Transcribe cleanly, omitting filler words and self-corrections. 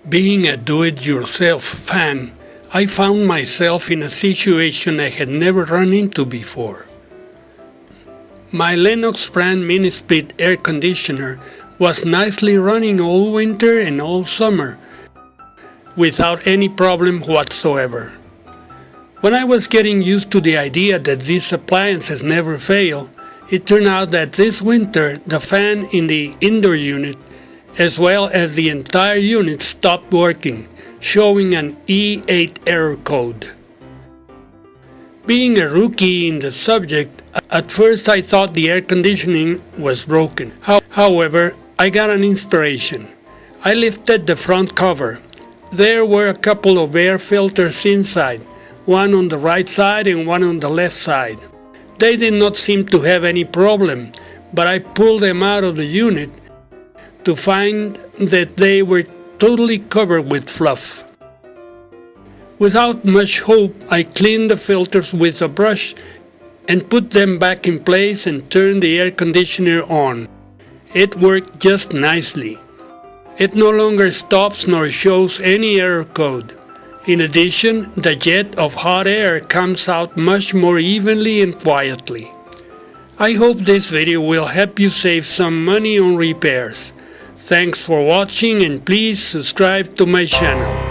Being a do-it-yourself fan, I found myself in a situation I had never run into before. My Lennox brand mini-split air conditioner was nicely running all winter and all summer, without any problem whatsoever. When I was getting used to the idea that these appliances never fail, it turned out that this winter the fan in the indoor unit as well as the entire unit stopped working, showing an E8 error code. Being a rookie in the subject, at first I thought the air conditioning was broken. However, I got an inspiration. I lifted the front cover. There were a couple of air filters inside, one on the right side and one on the left side. They did not seem to have any problem, but I pulled them out of the unit to find that they were totally covered with fluff. Without much hope, I cleaned the filters with a brush and put them back in place and turned the air conditioner on. It worked just nicely. It no longer stops nor shows any error code. In addition, the jet of hot air comes out much more evenly and quietly. I hope this video will help you save some money on repairs. Thanks for watching and please subscribe to my channel.